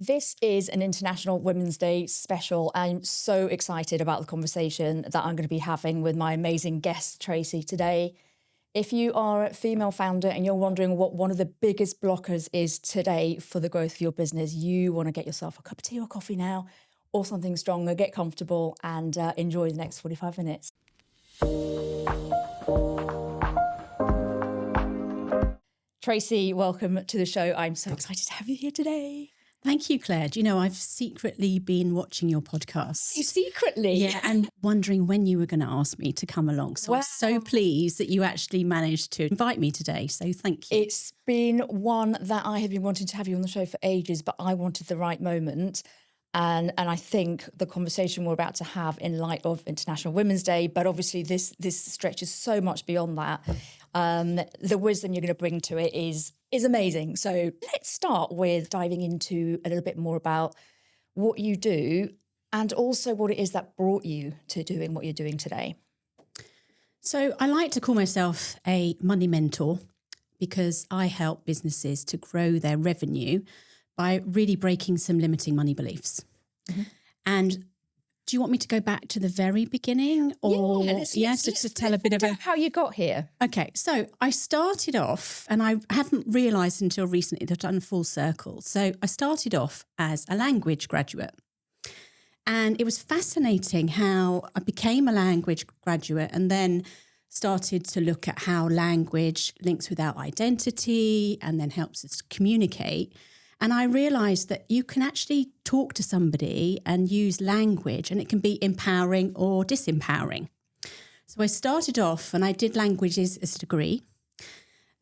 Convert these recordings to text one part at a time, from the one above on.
This is an International Women's Day special. I'm so excited about the conversation that I'm going to be having with my amazing guest, Tracey, today. If you are a female founder and you're wondering what one of the biggest blockers is today for the growth of your business, you want to get yourself a cup of tea or coffee now or something stronger, get comfortable and enjoy the next 45 minutes. Tracey, welcome to the show. I'm so excited to have you here today. Thank you, Claire. Do you know, I've secretly been watching your podcast. You secretly? Yeah, and wondering when you were going to ask me to come along. So I'm so pleased that you actually managed to invite me today. So thank you. It's been one that I have been wanting to have you on the show for ages, but I wanted the right moment. And I think the conversation we're about to have in light of International Women's Day, but obviously this stretches so much beyond that. The wisdom you're going to bring to it is amazing. So let's start with diving into a little bit more about what you do and also what it is that brought you to doing what you're doing today. So I like to call myself a money mentor because I help businesses to grow their revenue by really breaking some limiting money beliefs. Mm-hmm. And do you want me to go back to the very beginning or to tell a bit about how you got here? Okay, so I started off, and I haven't realised until recently that I've done full circle. So I started off as a language graduate. And it was fascinating how I became a language graduate and then started to look at how language links with our identity and then helps us communicate. And I realised that you can actually talk to somebody and use language, and it can be empowering or disempowering. So I started off and I did languages as a degree.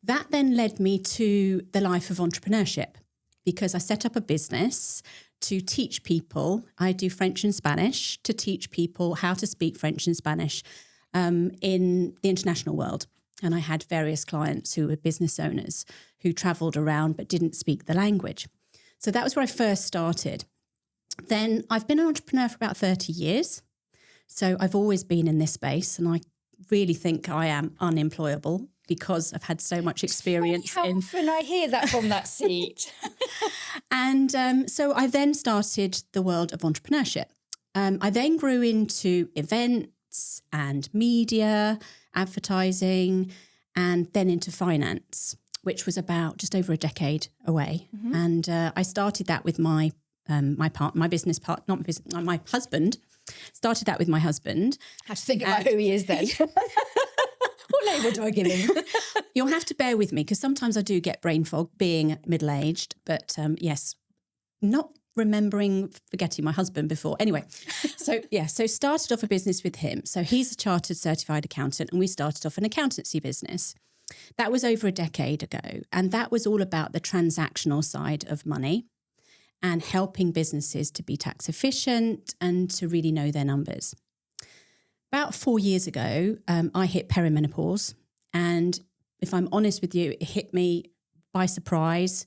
That then led me to the life of entrepreneurship because I set up a business to teach people. I do French and Spanish to teach people how to speak French and Spanish in the international world. And I had various clients who were business owners who travelled around but didn't speak the language. So that was where I first started. Then I've been an entrepreneur for about 30 years. So I've always been in this space, and I really think I am unemployable because I've had so much experience. How often I hear that from that seat. And so I then started the world of entrepreneurship. I then grew into events and media, advertising, and then into finance, which was about just over a decade away. Mm-hmm. And I started that with my husband. Started that with my husband. I have to think about who he is then. What label do I give him? You'll have to bear with me because sometimes I do get brain fog being middle-aged. But yes, not forgetting my husband before. Anyway, so started off a business with him. So he's a chartered certified accountant and we started off an accountancy business. That was over a decade ago. And that was all about the transactional side of money and helping businesses to be tax efficient and to really know their numbers. About 4 years ago, I hit perimenopause. And if I'm honest with you, it hit me by surprise.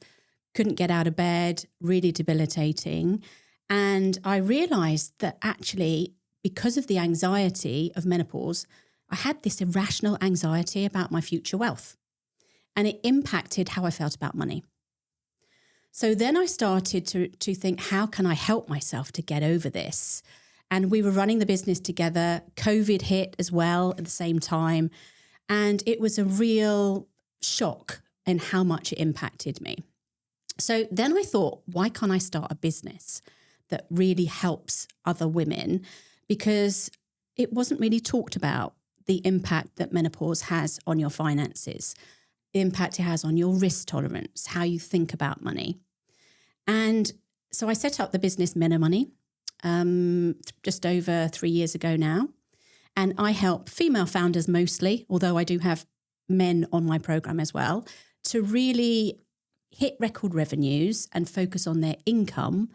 Couldn't get out of bed, really debilitating. And I realised that actually, because of the anxiety of menopause, I had this irrational anxiety about my future wealth. And it impacted how I felt about money. So then I started to think, how can I help myself to get over this? And we were running the business together. COVID hit as well at the same time. And it was a real shock in how much it impacted me. So then I thought, why can't I start a business that really helps other women? Because it wasn't really talked about, the impact that menopause has on your finances, the impact it has on your risk tolerance, how you think about money. And so I set up the business Men Are Money just over 3 years ago now. And I help female founders mostly, although I do have men on my program as well, to really hit record revenues and focus on their income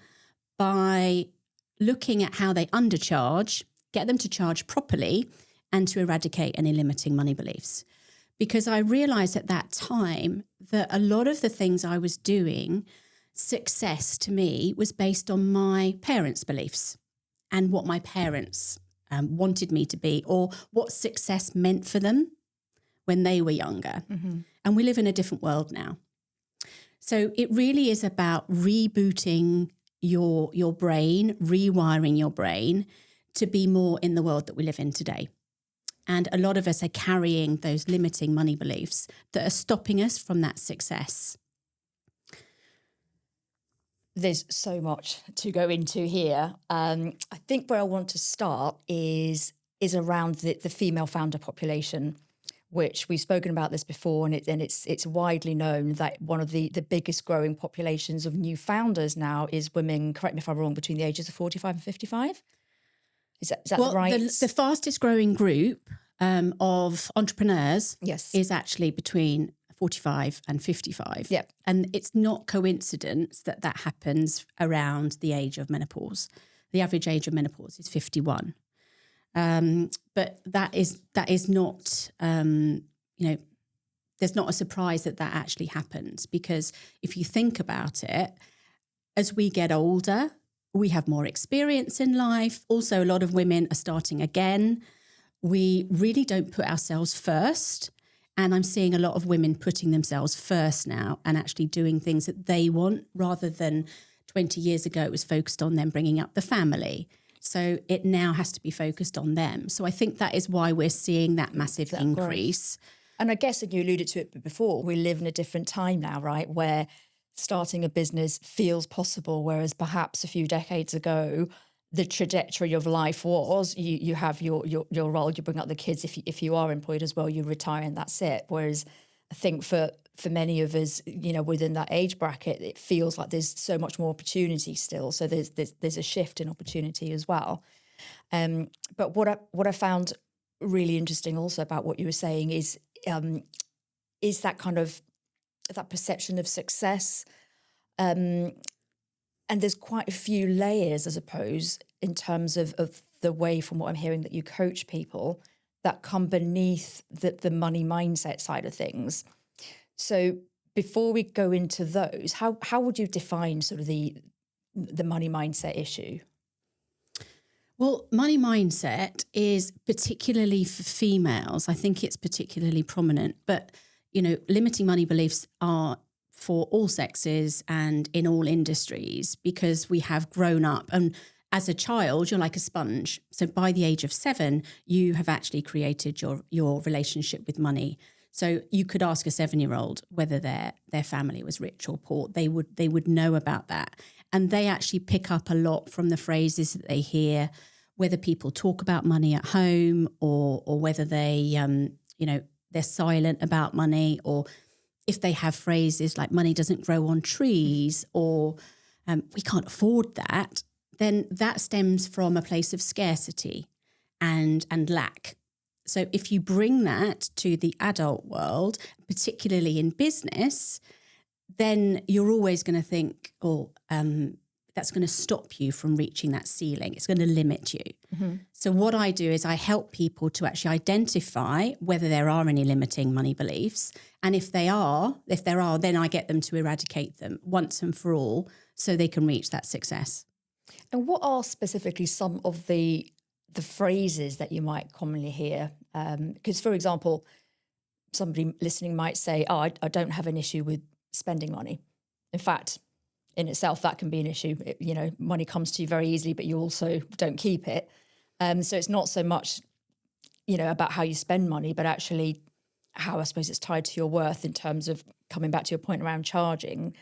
by looking at how they undercharge, get them to charge properly, and to eradicate any limiting money beliefs. Because I realized at that time that a lot of the things I was doing, success to me was based on my parents' beliefs and what my parents wanted me to be or what success meant for them when they were younger. Mm-hmm. And we live in a different world now. So it really is about rebooting your brain, rewiring your brain to be more in the world that we live in today. And a lot of us are carrying those limiting money beliefs that are stopping us from that success. There's so much to go into here. I think where I want to start is around the female founder population, which we've spoken about this before, and it's widely known that one of the biggest growing populations of new founders now is women, correct me if I'm wrong, between the ages of 45 and 55? Is that right? The fastest growing group of entrepreneurs is actually between 45 and 55. Yep. And it's not coincidence that happens around the age of menopause. The average age of menopause is 51. But that is not, there's not a surprise that actually happens, because if you think about it, as we get older, we have more experience in life. Also, a lot of women are starting again. We really don't put ourselves first. And I'm seeing a lot of women putting themselves first now and actually doing things that they want, rather than 20 years ago it was focused on them bringing up the family. So it now has to be focused on them. So I think that is why we're seeing that massive increase. Growth. And I guess, and you alluded to it before, we live in a different time now, right, where starting a business feels possible, whereas perhaps a few decades ago, the trajectory of life was you have your role, you bring up the kids. If you are employed as well, you retire and that's it. Whereas I think for many of us, within that age bracket, it feels like there's so much more opportunity still. So there's a shift in opportunity as well. But what I found really interesting also about what you were saying is that kind of that perception of success. And there's quite a few layers, I suppose, in terms of the way, from what I'm hearing, that you coach people that come beneath the money mindset side of things. So before we go into those, how would you define sort of the money mindset issue? Well, money mindset is particularly for females. I think it's particularly prominent, but, limiting money beliefs are for all sexes and in all industries, because we have grown up, and as a child, you're like a sponge. So by the age of 7, you have actually created your relationship with money. So you could ask a 7-year-old whether their family was rich or poor. They would know about that. And they actually pick up a lot from the phrases that they hear, whether people talk about money at home or whether they, they're silent about money, or if they have phrases like money doesn't grow on trees, or we can't afford that, then that stems from a place of scarcity and lack. So if you bring that to the adult world, particularly in business, then you're always going to think, that's going to stop you from reaching that ceiling. It's going to limit you. Mm-hmm. So what I do is I help people to actually identify whether there are any limiting money beliefs. And if there are, then I get them to eradicate them once and for all so they can reach that success. And what are specifically some of the phrases that you might commonly hear? Because, for example, somebody listening might say, I don't have an issue with spending money. In fact, in itself, that can be an issue. Money comes to you very easily, but you also don't keep it. So it's not so much, about how you spend money, but actually how I suppose it's tied to your worth in terms of coming back to your point around charging.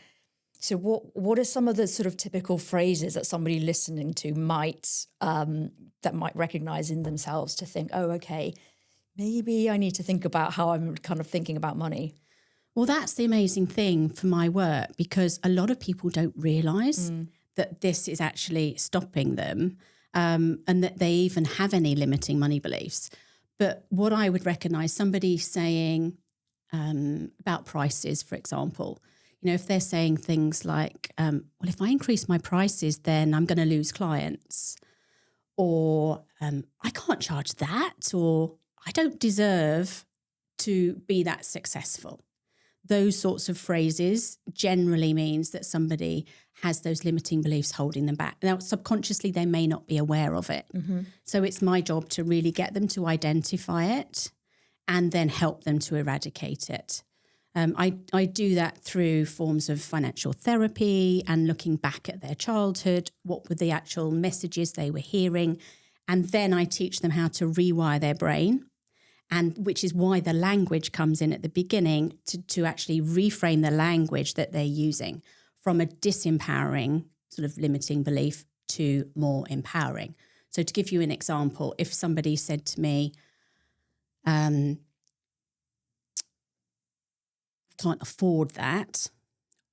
So what are some of the sort of typical phrases that somebody listening to might recognize in themselves to think, oh, okay, maybe I need to think about how I'm kind of thinking about money? Well, that's the amazing thing for my work, because a lot of people don't realise that this is actually stopping them, and that they even have any limiting money beliefs. But what I would recognise, somebody saying about prices, for example, if they're saying things like, well, if I increase my prices, then I'm going to lose clients, or I can't charge that, or I don't deserve to be that successful. Those sorts of phrases generally means that somebody has those limiting beliefs holding them back. Now, subconsciously, they may not be aware of it. Mm-hmm. So it's my job to really get them to identify it and then help them to eradicate it. I do that through forms of financial therapy and looking back at their childhood. What were the actual messages they were hearing? And then I teach them how to rewire their brain, and which is why the language comes in at the beginning to actually reframe the language that they're using from a disempowering sort of limiting belief to more empowering. So to give you an example, if somebody said to me, can't afford that,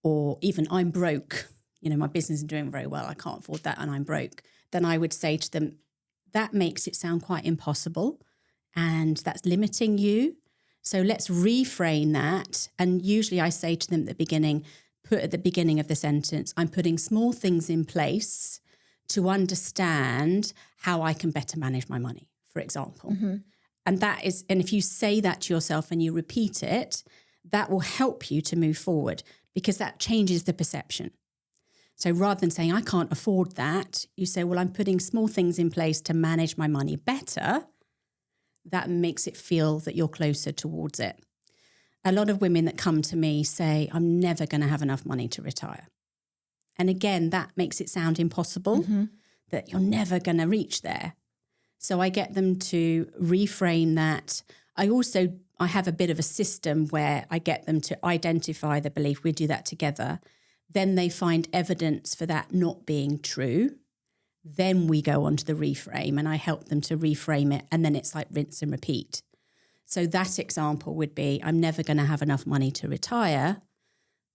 or even I'm broke, my business isn't doing very well, I can't afford that and I'm broke, then I would say to them, that makes it sound quite impossible and that's limiting you. So let's reframe that. And usually I say to them at the beginning, put at the beginning of the sentence, I'm putting small things in place to understand how I can better manage my money, for example. Mm-hmm. And if you say that to yourself and you repeat it, that will help you to move forward because that changes the perception. So rather than saying, I can't afford that, you say, well, I'm putting small things in place to manage my money better. That makes it feel that you're closer towards it. A lot of women that come to me say, I'm never going to have enough money to retire. And again, that makes it sound impossible, that you're never going to reach there. So I get them to reframe that. I have a bit of a system where I get them to identify the belief. We do that together. Then they find evidence for that not being true. Then we go on to the reframe and I help them to reframe it. And then it's like rinse and repeat. So that example would be, I'm never going to have enough money to retire.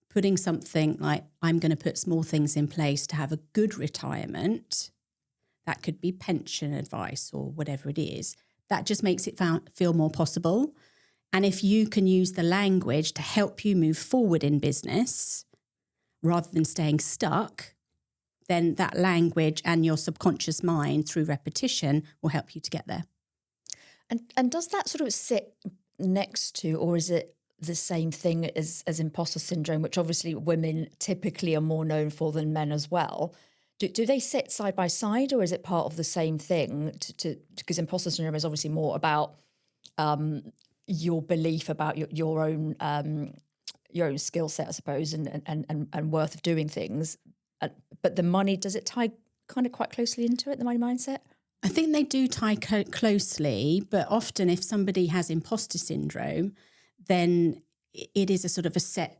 Putting something like, I'm going to put small things in place to have a good retirement. That could be pension advice or whatever it is. That just makes it feel more possible. And if you can use the language to help you move forward in business rather than staying stuck, then that language and your subconscious mind through repetition will help you to get there. And does that sort of sit next to, or is it the same thing as imposter syndrome, which obviously women typically are more known for than men as well? Do they sit side by side, or is it part of the same thing? Because imposter syndrome is obviously more about your belief about your own skill set, I suppose, and worth of doing things. But the money, does it tie kind of quite closely into it, the money mindset? I think they do tie closely, but often if somebody has imposter syndrome, then it is a sort of a set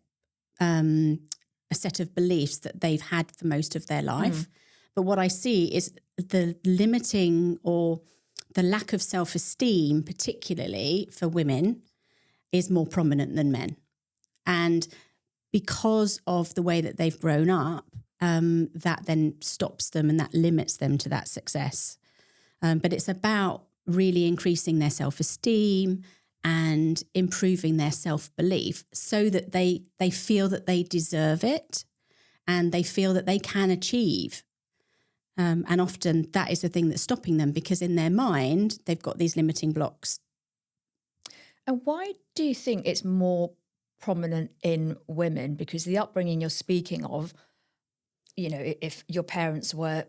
of beliefs that they've had for most of their life. But what I see is the limiting or the lack of self-esteem, particularly for women, is more prominent than men. And because of the way that they've grown up, that then stops them and that limits them to that success. But it's about really increasing their self-esteem and improving their self-belief so that they feel that they deserve it and they feel that they can achieve. And often that is the thing that's stopping them because in their mind, they've got these limiting blocks. And why do you think it's more prominent in women? Because the upbringing you're speaking of, if your parents were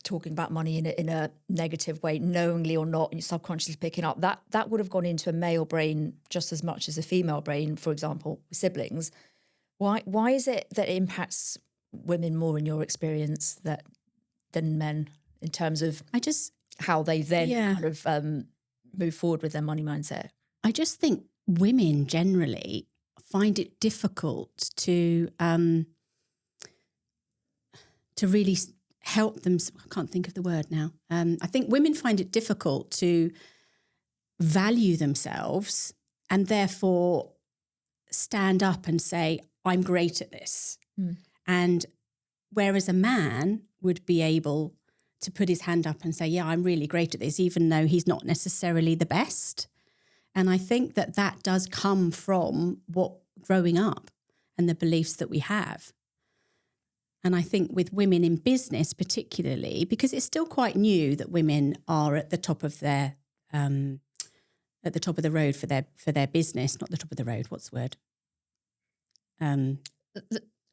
talking about money in a negative way, knowingly or not, and you're subconsciously picking up, that would have gone into a male brain just as much as a female brain, for example, with siblings. Why is it that it impacts women more in your experience than men in terms of how they then kind of move forward with their money mindset? I just think women generally find it difficult to really help them. I can't think of the word now. I think women find it difficult to value themselves and therefore stand up and say, I'm great at this. And whereas a man would be able to put his hand up and say, yeah, I'm really great at this, even though he's not necessarily the best. And I think that does come from growing up and the beliefs that we have. And I think with women in business particularly, because it's still quite new that women are at the top of their at the top of the road for their business, not the top of the road. What's the word?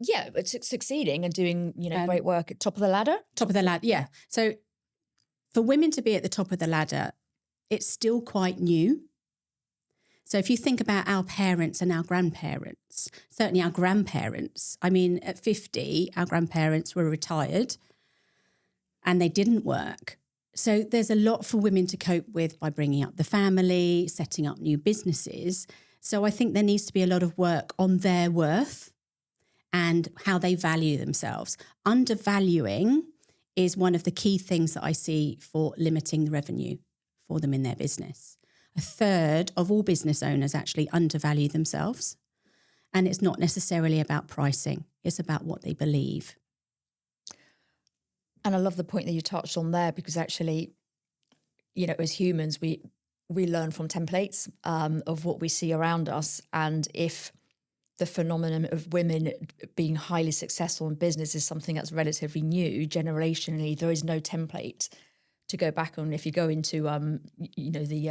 It's succeeding and doing great work at top of the ladder. Top of the ladder, yeah. So for women to be at the top of the ladder, it's still quite new. So if you think about our parents and our grandparents, certainly our grandparents, I mean, at 50, our grandparents were retired and they didn't work. So there's a lot for women to cope with by bringing up the family, setting up new businesses. So I think there needs to be a lot of work on their worth and how they value themselves. Undervaluing is one of the key things that I see for limiting the revenue for them in their business. A third of all business owners actually undervalue themselves. And it's not necessarily about pricing. It's about what they believe. And I love the point that you touched on there, because actually, you know, as humans, we learn from templates of what we see around us. And if the phenomenon of women being highly successful in business is something that's relatively new, generationally, there is no template to go back on. If you go into, you know, the,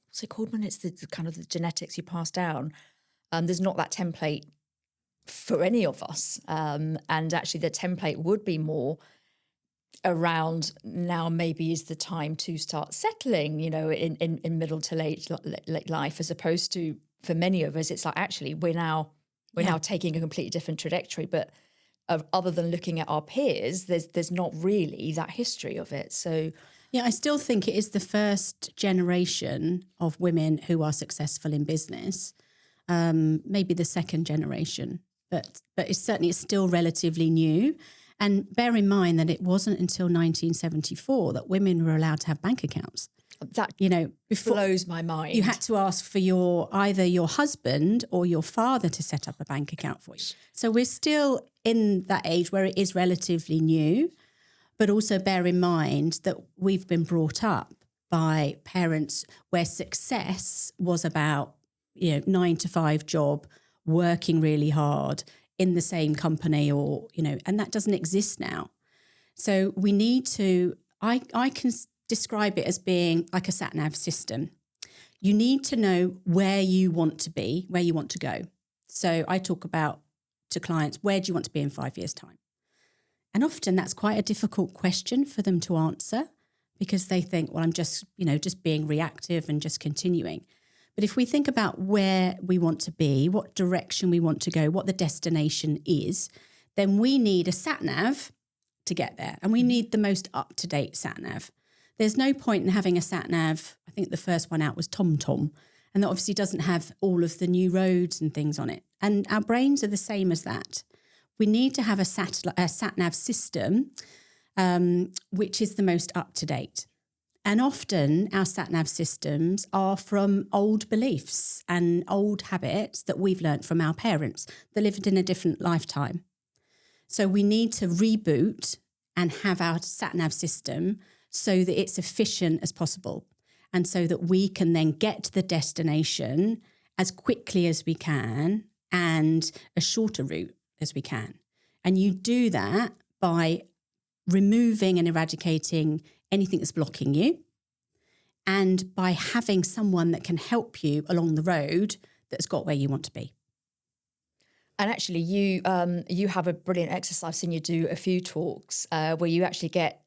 what's it called when it's the kind of the genetics you pass down, there's not that template for any of us. And actually the template would be more around now maybe is the time to start settling, you know, in middle to late life, as opposed to, for many of us, it's like actually we're now taking a completely different trajectory. But other than looking at our peers, there's not really that history of it. So yeah, I still think it is the first generation of women who are successful in business, maybe the second generation, but it's still relatively new. And bear in mind that it wasn't until 1974 that women were allowed to have bank accounts. That, you know, before, blows my mind. You had to ask for either your husband or your father to set up a bank account for you. So we're still in that age where it is relatively new, but also bear in mind that we've been brought up by parents where success was about, you know, 9-to-5 job, working really hard in the same company, or, you know, and that doesn't exist now. So we need to, I can describe it as being like a sat-nav system. You need to know where you want to be, where you want to go. So I talk about to clients, where do you want to be in 5 years' time? And often that's quite a difficult question for them to answer, because they think, well, I'm just, you know, just being reactive and just continuing. But if we think about where we want to be, what direction we want to go, what the destination is, then we need a sat-nav to get there. And we need the most up-to-date sat-nav. There's no point in having a sat-nav. I think the first one out was TomTom, and that obviously doesn't have all of the new roads and things on it. And our brains are the same as that. We need to have a sat-nav system, which is the most up-to-date. And often our sat-nav systems are from old beliefs and old habits that we've learnt from our parents that lived in a different lifetime. So we need to reboot and have our sat-nav system so that it's efficient as possible, and so that we can then get to the destination as quickly as we can and a shorter route as we can. And you do that by removing and eradicating anything that's blocking you, and by having someone that can help you along the road that's got where you want to be. And actually, you have a brilliant exercise, and you do a few talks where you actually get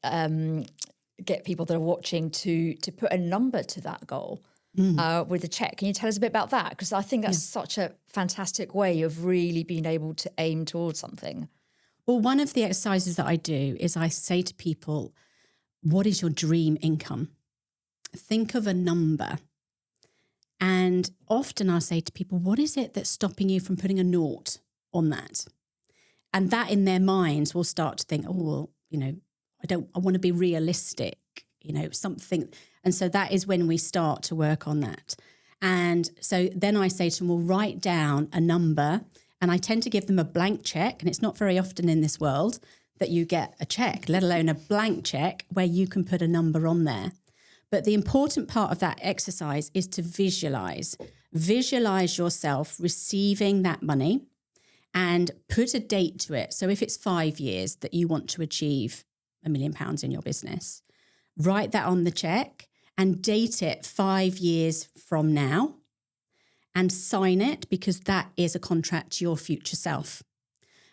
people that are watching to put a number to that goal with a check. Can you tell us a bit about that? Because I think that's such a fantastic way of really being able to aim towards something. Well, one of the exercises that I do is I say to people, what is your dream income? Think of a number. And often I say to people, what is it that's stopping you from putting a naught on that? And that in their minds will start to think, oh, well, you know, I want to be realistic, you know, something. And so that is when we start to work on that. And so then I say to them, well, write down a number. And I tend to give them a blank check. And it's not very often in this world that you get a check, let alone a blank check where you can put a number on there. But the important part of that exercise is to visualize. Visualize yourself receiving that money and put a date to it. So if it's 5 years that you want to achieve £1 million in your business, write that on the check and date it 5 years from now and sign it, because that is a contract to your future self.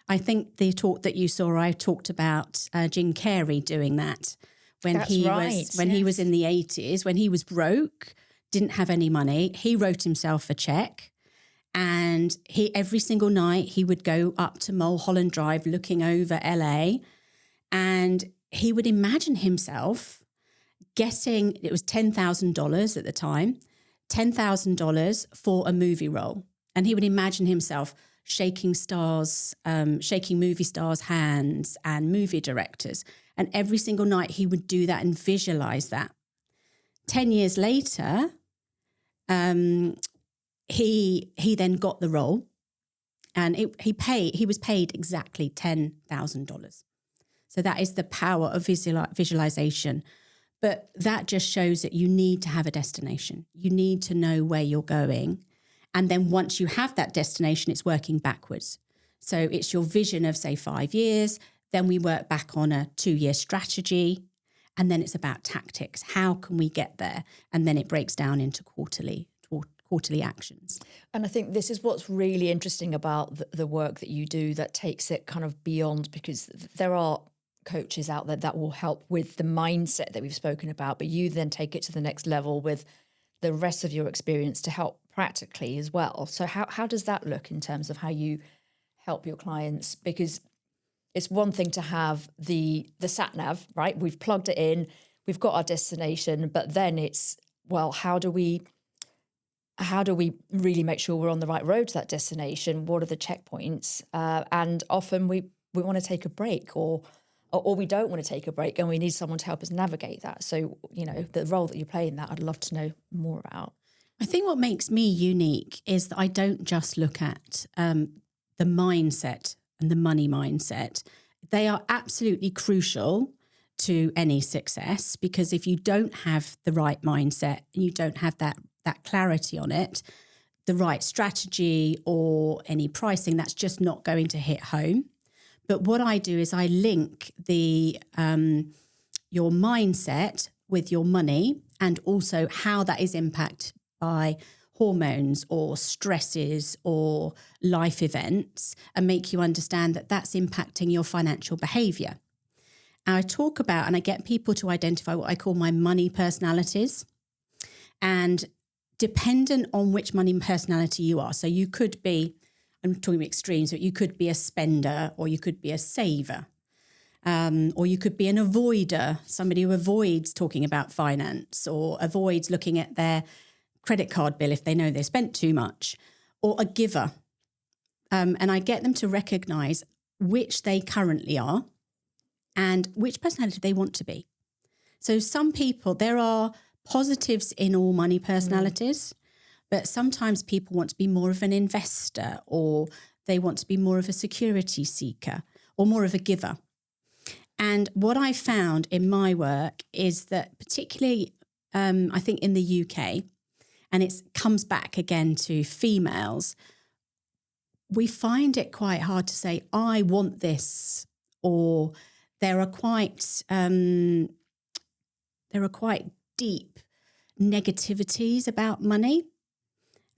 I think the talk that you saw, I talked about Jim Carrey doing that when he was in the 80s, when he was broke, didn't have any money. He wrote himself a check, and every single night he would go up to Mulholland Drive looking over LA, and he would imagine himself getting, it was $10,000 at the time, $10,000 for a movie role. And he would imagine himself shaking movie stars' hands and movie directors. And every single night he would do that and visualize that. 10 years later, he then got the role, and he was paid exactly $10,000. So that is the power of visualization. But that just shows that you need to have a destination. You need to know where you're going. And then once you have that destination, it's working backwards. So it's your vision of, say, 5 years. Then we work back on a 2-year strategy. And then it's about tactics. How can we get there? And then it breaks down into quarterly actions. And I think this is what's really interesting about the work that you do that takes it kind of beyond, because there are coaches out there that will help with the mindset that we've spoken about, but you then take it to the next level with the rest of your experience to help practically as well. So how does that look in terms of how you help your clients? Because it's one thing to have the sat nav, right? We've plugged it in, we've got our destination, but then it's, well, how do we really make sure we're on the right road to that destination? What are the checkpoints? And often we want to take a break, or we don't want to take a break, and we need someone to help us navigate that. So, the role that you play in that, I'd love to know more about. I think what makes me unique is that I don't just look at the mindset and the money mindset. They are absolutely crucial to any success, because if you don't have the right mindset and you don't have that clarity on it, the right strategy or any pricing, that's just not going to hit home. But what I do is I link your mindset with your money, and also how that is impacted by hormones or stresses or life events, and make you understand that that's impacting your financial behaviour. And I talk about, and I get people to identify what I call my money personalities. And dependent on which money personality you are, so you could be, I'm talking extremes, but you could be a spender, or you could be a saver, or you could be an avoider, somebody who avoids talking about finance, or avoids looking at their credit card bill if they know they spent too much, or a giver. And I get them to recognise which they currently are and which personality they want to be. So some people, there are positives in all money personalities, but sometimes people want to be more of an investor, or they want to be more of a security seeker, or more of a giver. And what I found in my work is that, particularly, I think in the UK, and it comes back again to females, we find it quite hard to say, I want this, or there are quite deep negativities about money.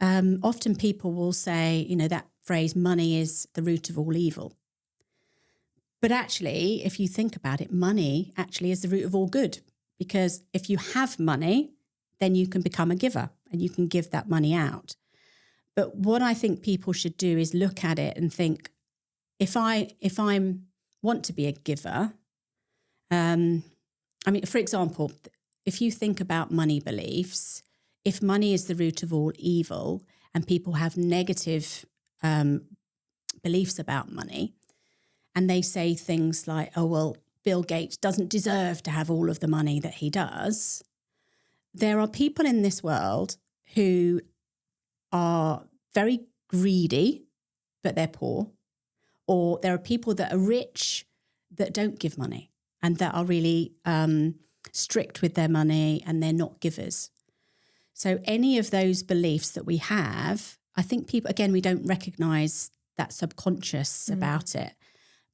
Often people will say, that phrase, money is the root of all evil. But actually, if you think about it, money actually is the root of all good, because if you have money, then you can become a giver and you can give that money out. But what I think people should do is look at it and think, if I want to be a giver, for example, if you think about money beliefs, if money is the root of all evil and people have negative beliefs about money, and they say things like, oh, well, Bill Gates doesn't deserve to have all of the money that he does. There are people in this world who are very greedy, but they're poor. Or there are people that are rich that don't give money and that are really strict with their money, and they're not givers. So any of those beliefs that we have, I think people, again, we don't recognise that subconscious about it.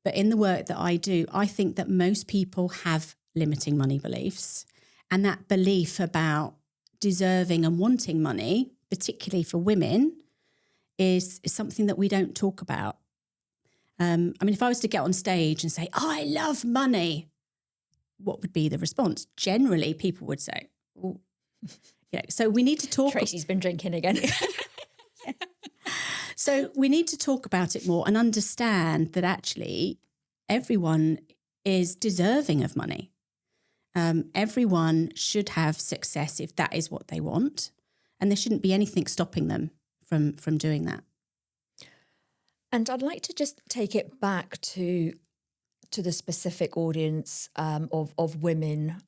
But in the work that I do, I think that most people have limiting money beliefs, and that belief about deserving and wanting money, particularly for women, is something that we don't talk about. If I was to get on stage and say, I love money, what would be the response? Generally, people would say, oh, So we need to talk. Tracey's been drinking again. So we need to talk about it more and understand that actually everyone is deserving of money. Everyone should have success if that is what they want, and there shouldn't be anything stopping them from doing that. And I'd like to just take it back to the specific audience of women,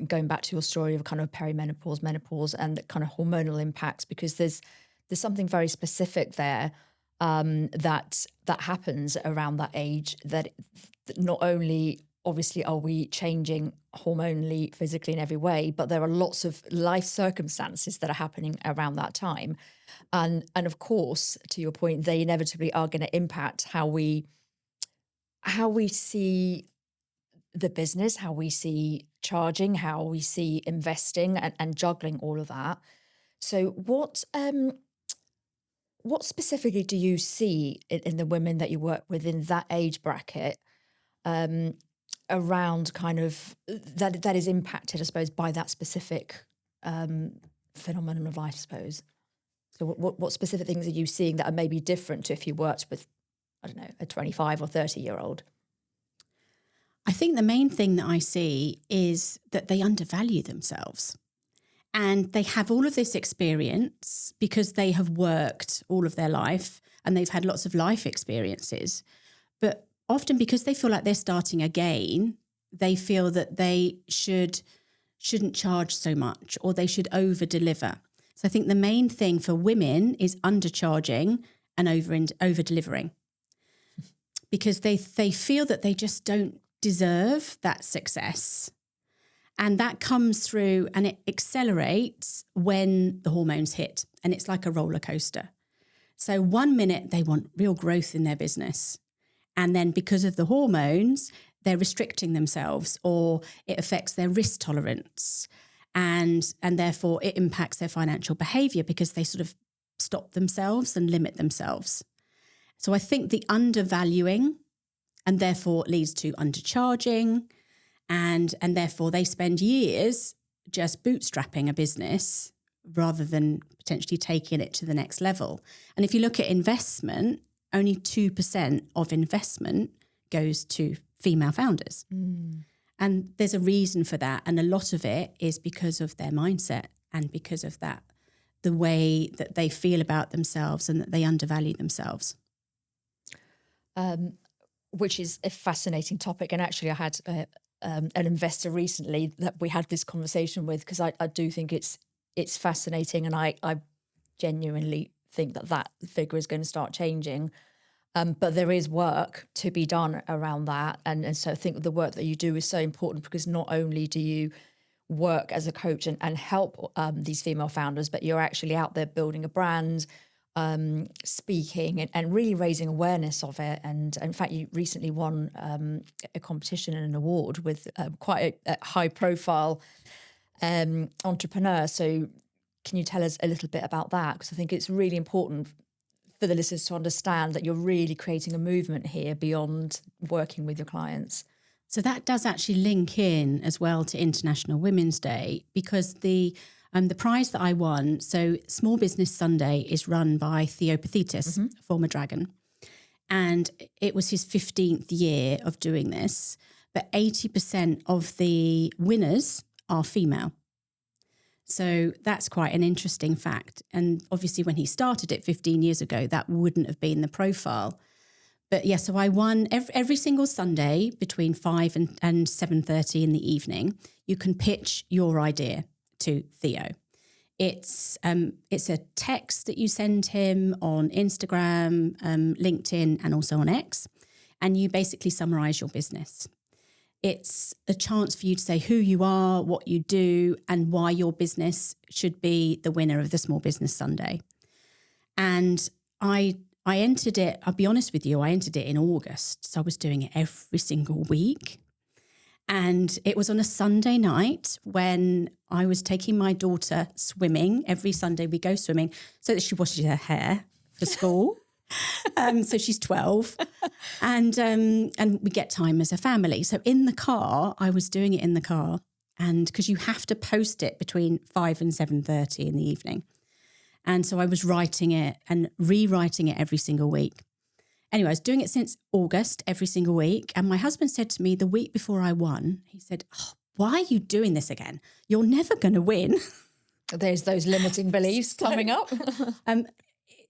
going back to your story of kind of perimenopause, menopause, and the kind of hormonal impacts, because there's something very specific there that happens around that age, that not only obviously are we changing hormonally, physically in every way, but there are lots of life circumstances that are happening around that time. And of course, to your point, they inevitably are going to impact how we see the business, how we see charging, how we see investing and juggling all of that. So what specifically do you see in the women that you work with in that age bracket around kind of that is impacted, I suppose, by that specific phenomenon of life, I suppose? So what specific things are you seeing that are maybe different to if you worked with, I don't know, a 25 or 30-year-old? I think the main thing that I see is that they undervalue themselves. And they have all of this experience because they have worked all of their life and they've had lots of life experiences. But often because they feel like they're starting again, they feel that they shouldn't charge so much, or they should over-deliver. So I think the main thing for women is undercharging and over-delivering, because they feel that they just don't deserve that success. And that comes through and it accelerates when the hormones hit, and it's like a roller coaster. So 1 minute they want real growth in their business, and then because of the hormones, they're restricting themselves, or it affects their risk tolerance, and therefore it impacts their financial behaviour because they sort of stop themselves and limit themselves. So I think the undervaluing, and therefore it leads to undercharging, and therefore they spend years just bootstrapping a business rather than potentially taking it to the next level. And if you look at investment, only 2% of investment goes to female founders. And there's a reason for that. And a lot of it is because of their mindset and because of that, the way that they feel about themselves and that they undervalue themselves. Which is a fascinating topic. And actually I had an investor recently that we had this conversation with, because I do think it's fascinating, and I genuinely think that figure is going to start changing. But there is work to be done around that. And so I think the work that you do is so important, because not only do you work as a coach and help these female founders, but you're actually out there building a brand, speaking and really raising awareness of it. And in fact, you recently won a competition and an award with quite a high profile entrepreneur. So can you tell us a little bit about that? Because I think it's really important for the listeners to understand that you're really creating a movement here beyond working with your clients. So that does actually link in as well to International Women's Day, because the prize that I won, so Small Business Sunday is run by Theo Pathetis, a former dragon. And it was his 15th year of doing this, but 80% of the winners are female. So that's quite an interesting fact. And obviously when he started it 15 years ago, that wouldn't have been the profile. But yeah, so I won every single Sunday between 5 and 7:30 in the evening. You can pitch your idea to Theo. It's a text that you send him on Instagram, LinkedIn, and also on X. And you basically summarize your business. It's a chance for you to say who you are, what you do, and why your business should be the winner of the Small Business Sunday. And I entered it, I'll be honest with you, I entered it in August. So I was doing it every single week. And it was on a Sunday night when I was taking my daughter swimming. Every Sunday we go swimming so that she washes her hair for school. So she's 12 and we get time as a family. So in the car, I was doing it in the car, and because you have to post it between 5 and 7:30 in the evening. And so I was writing it and rewriting it every single week. Anyway, I was doing it since August every single week. And my husband said to me the week before I won, he said, "Oh, why are you doing this again? You're never going to win." There's those limiting beliefs coming up.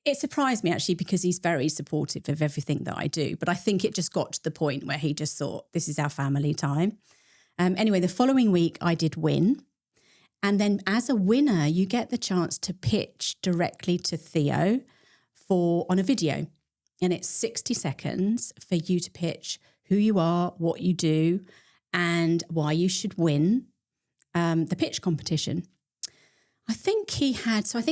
It surprised me actually because he's very supportive of everything that I do. But I think it just got to the point where he just thought, this is our family time. Anyway, the following week I did win. And then as a winner, you get the chance to pitch directly to Theo on a video. And it's 60 seconds for you to pitch who you are, what you do, and why you should win the pitch competition. I think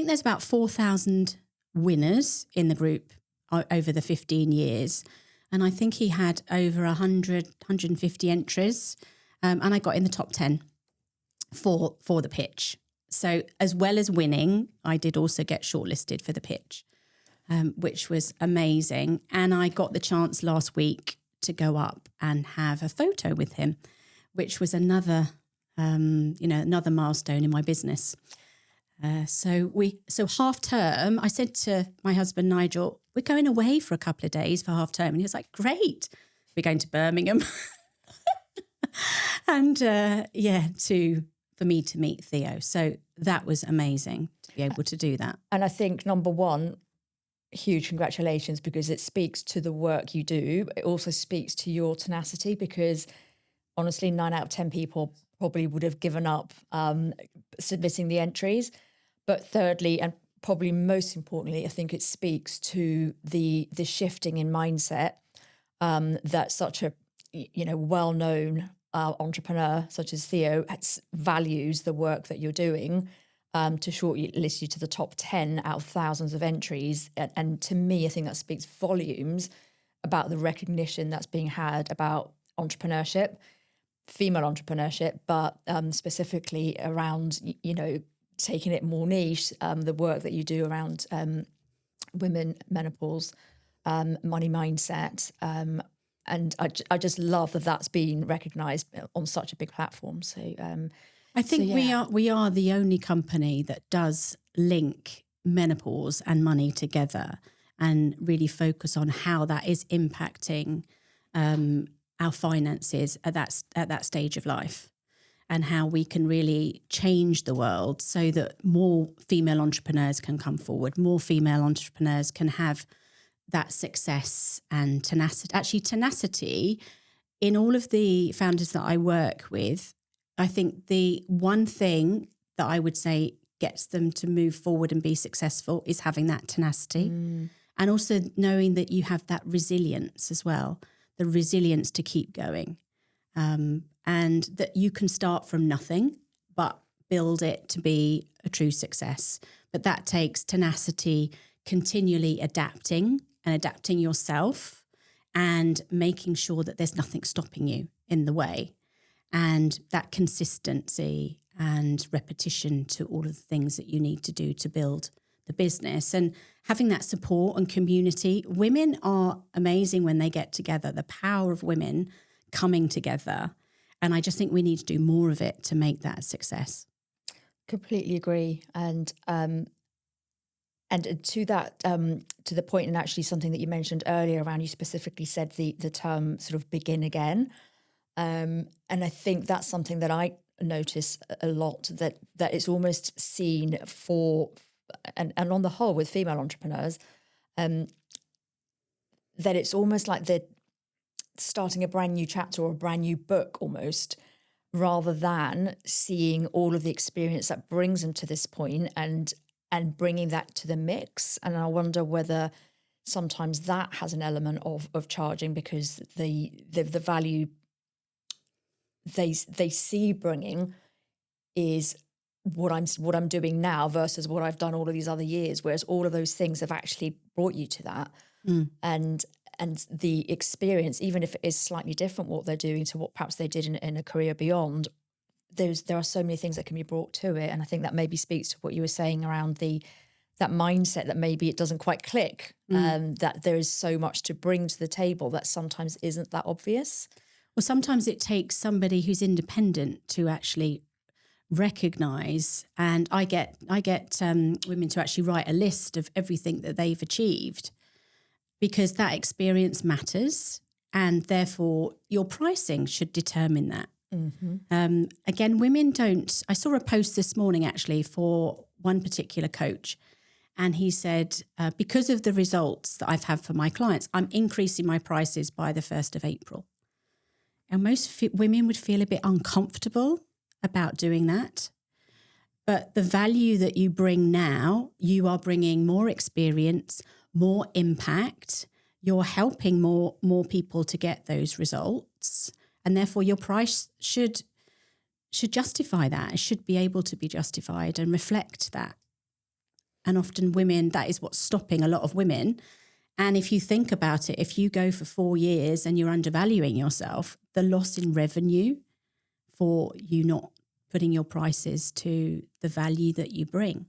there's about 4,000 winners in the group over the 15 years. And I think he had over 150 entries. And I got in the top 10 for the pitch. So as well as winning, I did also get shortlisted for the pitch, which was amazing. And I got the chance last week to go up and have a photo with him, which was another milestone in my business. So half term, I said to my husband, Nigel, we're going away for a couple of days for half term. And he was like, great. We're going to Birmingham. And for me to meet Theo. So that was amazing to be able to do that. And I think, number one, huge congratulations, because it speaks to the work you do. It also speaks to your tenacity, because honestly, 9 out of 10 people probably would have given up submitting the entries. But thirdly, and probably most importantly, I think it speaks to the shifting in mindset that such a well-known entrepreneur such as Theo values the work that you're doing to shortlist you to the top 10 out of thousands of entries. And to me, I think that speaks volumes about the recognition that's being had about entrepreneurship, female entrepreneurship, but specifically around, taking it more niche, the work that you do around women, menopause, money mindset. And I just love that that's been recognised on such a big platform. So I think we are the only company that does link menopause and money together and really focus on how that is impacting our finances at that stage of life, and how we can really change the world so that more female entrepreneurs can come forward, more female entrepreneurs can have that success and tenacity. Actually, tenacity in all of the founders that I work with, I think the one thing that I would say gets them to move forward and be successful is having that tenacity. And also knowing that you have that resilience as well, the resilience to keep going. And that you can start from nothing, but build it to be a true success. But that takes tenacity, continually adapting yourself and making sure that there's nothing stopping you in the way. And that consistency and repetition to all of the things that you need to do to build the business, and having that support and community. Women are amazing when they get together, the power of women coming together. And I just think we need to do more of it to make that a success. Completely agree. And to that, to the point, and actually something that you mentioned earlier around, you specifically said the term sort of begin again. And I think that's something that I notice a lot, that it's almost seen for, and on the whole with female entrepreneurs, that it's almost like they're starting a brand new chapter or a brand new book almost, rather than seeing all of the experience that brings them to this point and bringing that to the mix. And I wonder whether sometimes that has an element of charging, because the value they see bringing is what I'm doing now versus what I've done all of these other years, whereas all of those things have actually brought you to that. And the experience, even if it is slightly different what they're doing to what perhaps they did in a career beyond, there are so many things that can be brought to it. And I think that maybe speaks to what you were saying around that mindset that maybe it doesn't quite click, that there is so much to bring to the table that sometimes isn't that obvious. Well, sometimes it takes somebody who's independent to actually recognize, and I get women to actually write a list of everything that they've achieved, because that experience matters, and therefore your pricing should determine that. Again, women don't. I saw a post this morning actually for one particular coach, and he said, because of the results that I've had for my clients, I'm increasing my prices by the 1st of April. And most women would feel a bit uncomfortable about doing that. But the value that you bring now, you are bringing more experience, more impact. You're helping more people to get those results. And therefore your price should justify that. It should be able to be justified and reflect that. And often women, that is what's stopping a lot of women. And if you think about it, if you go for 4 years and you're undervaluing yourself, the loss in revenue for you not putting your prices to the value that you bring.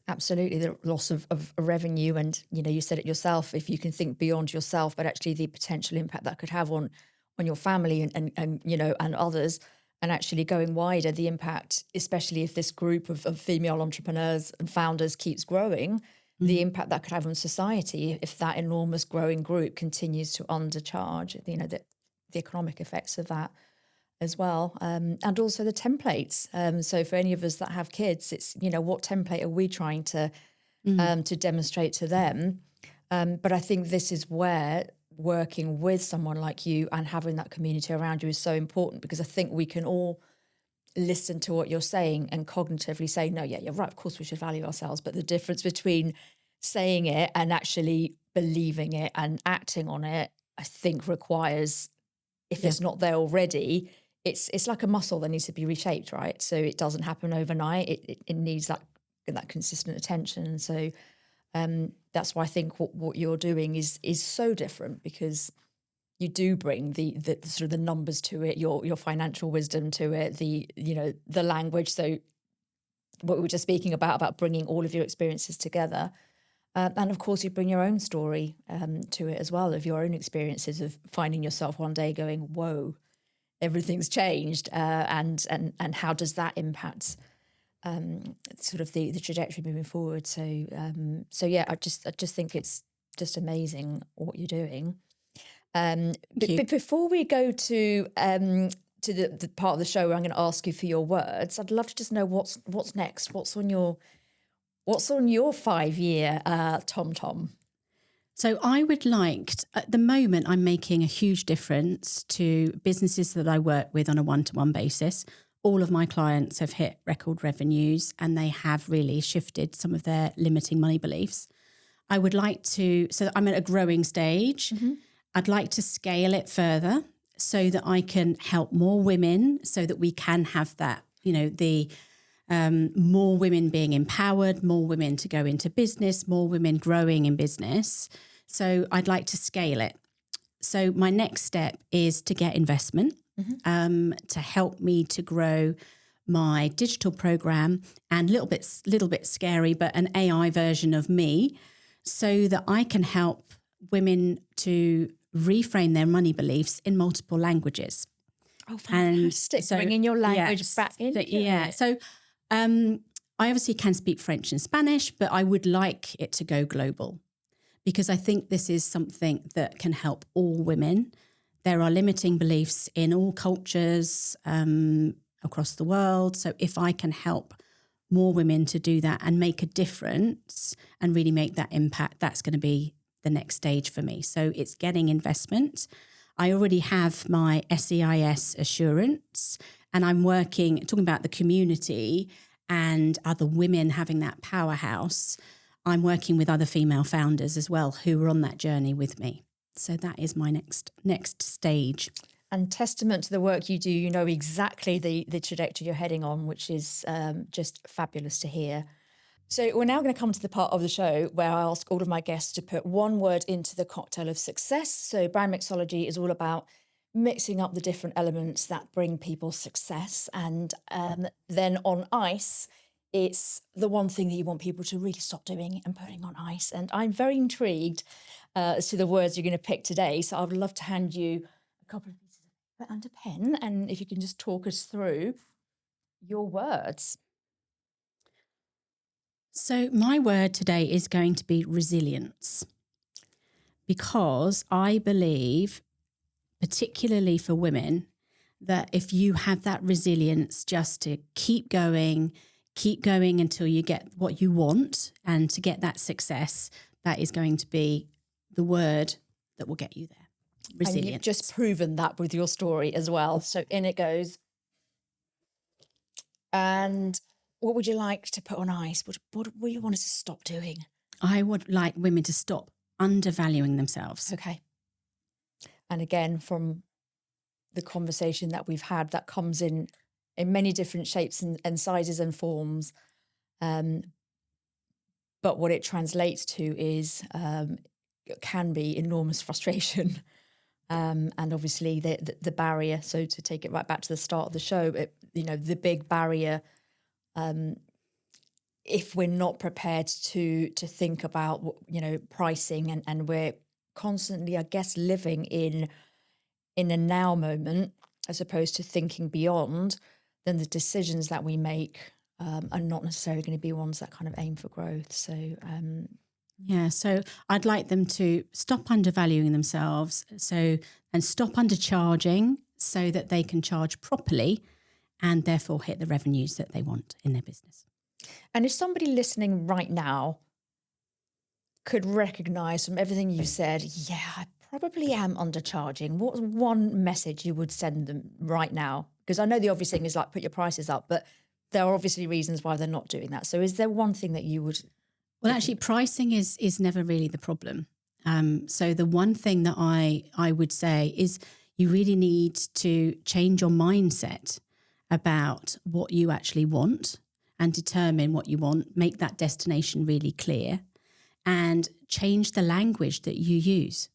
Absolutely, the loss of revenue, and you said it yourself. If you can think beyond yourself, but actually the potential impact that could have on your family and and others, and actually going wider, the impact, especially if this group of female entrepreneurs and founders keeps growing, the impact that could have on society if that enormous growing group continues to undercharge. The economic effects of that as well, and also the templates. So for any of us that have kids, it's what template are we trying to demonstrate to them? But I think this is where working with someone like you and having that community around you is so important, because I think we can all listen to what you're saying and cognitively say, no, yeah, you're right, of course we should value ourselves. But the difference between saying it and actually believing it and acting on it, I think requires, if it's not there already, it's like a muscle that needs to be reshaped, right? So it doesn't happen overnight. It needs that consistent attention. And so that's why I think what you're doing is so different, because you do bring the sort of the numbers to it, your financial wisdom to it, the language. So what we were just speaking about bringing all of your experiences together. And of course, you bring your own story to it as well, of your own experiences of finding yourself one day going, whoa, everything's changed. And how does that impact sort of the trajectory moving forward? So yeah, I just think it's just amazing what you're doing. But before we go to the part of the show where I'm going to ask you for your words, I'd love to just know what's next. What's on your 5-year tom-tom? So I would like at the moment, I'm making a huge difference to businesses that I work with on a one-to-one basis. All of my clients have hit record revenues, and they have really shifted some of their limiting money beliefs. I would like to, so I'm at a growing stage. I'd like to scale it further so that I can help more women, so that we can have that, more women being empowered, more women to go into business, more women growing in business. So I'd like to scale it. So my next step is to get investment to help me to grow my digital program, and little bit scary, but an AI version of me, so that I can help women to reframe their money beliefs in multiple languages. Oh, fantastic. So, bringing your language back into it. So I obviously can speak French and Spanish, but I would like it to go global, because I think this is something that can help all women. There are limiting beliefs in all cultures across the world. So if I can help more women to do that and make a difference and really make that impact, that's going to be the next stage for me. So it's getting investment. I already have my SEIS assurance, and I'm talking about the community and other women having that powerhouse. I'm working with other female founders as well who are on that journey with me. So that is my next stage. And testament to the work you do, you know exactly the trajectory you're heading on, which is just fabulous to hear. So we're now going to come to the part of the show where I ask all of my guests to put one word into the cocktail of success. So brand mixology is all about mixing up the different elements that bring people success. And then on ice, it's the one thing that you want people to really stop doing and putting on ice. And I'm very intrigued as to the words you're going to pick today. So I would love to hand you a couple of pieces of paper and a pen. And if you can just talk us through your words. So my word today is going to be resilience, because I believe, particularly for women, that if you have that resilience just to keep going until you get what you want and to get that success, that is going to be the word that will get you there. Resilience. And you've just proven that with your story as well. So in it goes. And what would you like to put on ice? What do you want us to stop doing? I would like women to stop undervaluing themselves. Okay. And again, from the conversation that we've had, that comes in many different shapes and sizes and forms. But what it translates to is can be enormous frustration. And obviously the barrier. So to take it right back to the start of the show, the big barrier, if we're not prepared to think about, pricing and we're constantly, I guess, living in a now moment as opposed to thinking beyond, then the decisions that we make are not necessarily going to be ones that kind of aim for growth. So so I'd like them to stop undervaluing themselves, and stop undercharging so that they can charge properly and therefore hit the revenues that they want in their business. And if somebody listening right now could recognise from everything you said, yeah, I probably am undercharging, what's one message you would send them right now? Because I know the obvious thing is like put your prices up, but there are obviously reasons why they're not doing that. So is there one thing that you would... Well, actually, pricing is never really the problem. So the one thing that I would say is you really need to change your mindset about what you actually want and determine what you want, make that destination really clear, and change the language that you use.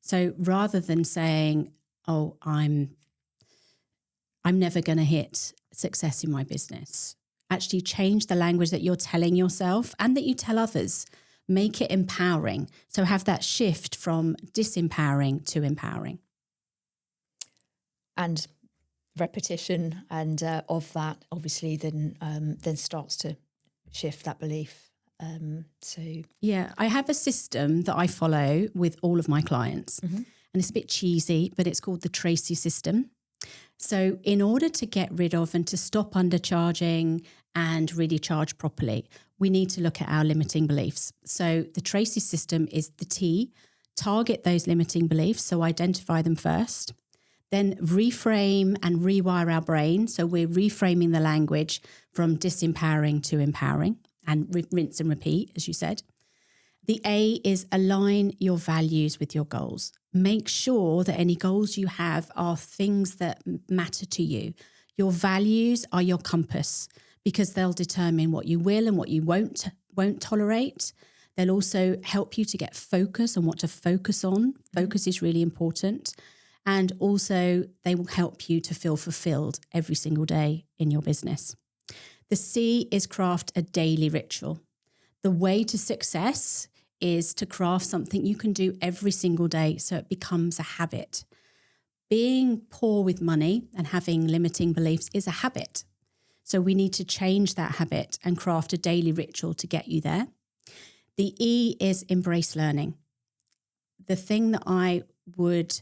So rather than saying, oh, I'm never going to hit success in my business, actually change the language that you're telling yourself and that you tell others. Make it empowering. So have that shift from disempowering to empowering. And repetition and of that obviously then starts to shift that belief. Yeah, I have a system that I follow with all of my clients, and it's a bit cheesy, but it's called the Tracey system. So in order to get rid of and to stop undercharging and really charge properly, we need to look at our limiting beliefs. So the Tracey system is the T, target those limiting beliefs, so identify them first. Then reframe and rewire our brain. So we're reframing the language from disempowering to empowering, and rinse and repeat, as you said. The A is align your values with your goals. Make sure that any goals you have are things that matter to you. Your values are your compass, because they'll determine what you will and what you won't tolerate. They'll also help you to get focus on what to focus on. Focus is really important. And also they will help you to feel fulfilled every single day in your business. The C is craft a daily ritual. The way to success is to craft something you can do every single day so it becomes a habit. Being poor with money and having limiting beliefs is a habit. So we need to change that habit and craft a daily ritual to get you there. The E is embrace learning. The thing that I would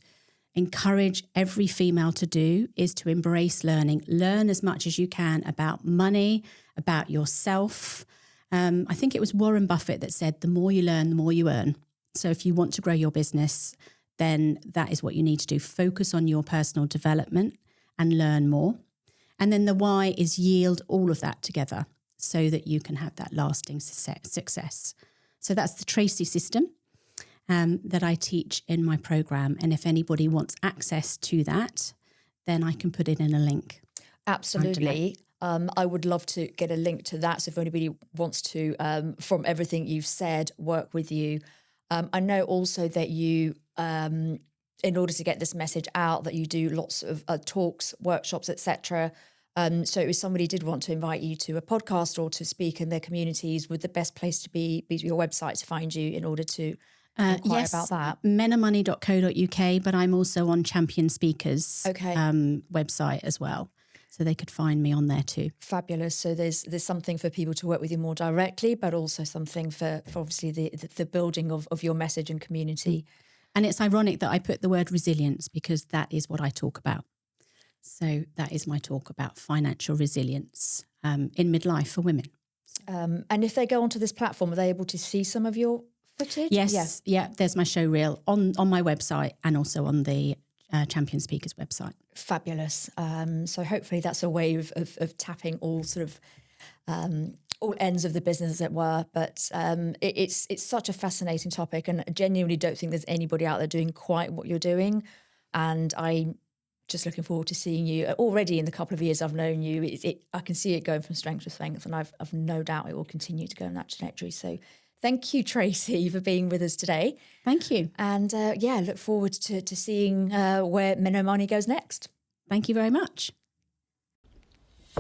encourage every female to do is to embrace learning. Learn as much as you can about money, about yourself. I think it was Warren Buffett that said, the more you learn, the more you earn. So if you want to grow your business, then that is what you need to do. Focus on your personal development and learn more. And then the Y is yield all of that together so that you can have that lasting success. So that's the Tracey system that I teach in my program. And if anybody wants access to that, then I can put it in a link. Absolutely. I would love to get a link to that. So if anybody wants to, from everything you've said, work with you. I know also that you, in order to get this message out, that you do lots of talks, workshops, etc. So if somebody did want to invite you to a podcast or to speak in their communities, would the best place to be your website to find you in order to inquire about that? Menarmoney.co.uk, but I'm also on Champion Speakers website as well. So they could find me on there too. Fabulous. So there's something for people to work with you more directly, but also something for obviously the building of your message and community. And it's ironic that I put the word resilience because that is what I talk about. So that is my talk about financial resilience in midlife for women. And if they go onto this platform, are they able to see some of your footage? Yes. Yeah. There's my show reel on my website and also on the Champion Speakers website. Fabulous. So hopefully that's a way of tapping all sort of all ends of the business, as it were. But it's such a fascinating topic, and I genuinely don't think there's anybody out there doing quite what you're doing. And I'm just looking forward to seeing you. Already in the couple of years I've known you, I can see it going from strength to strength, and I've no doubt it will continue to go in that trajectory. So thank you, Tracey, for being with us today. Thank you. And look forward to seeing where Menomani goes next. Thank you very much.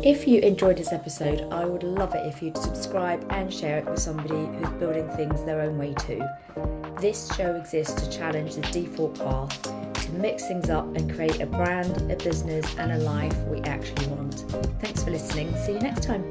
If you enjoyed this episode, I would love it if you'd subscribe and share it with somebody who's building things their own way too. This show exists to challenge the default path, to mix things up and create a brand, a business and a life we actually want. Thanks for listening. See you next time.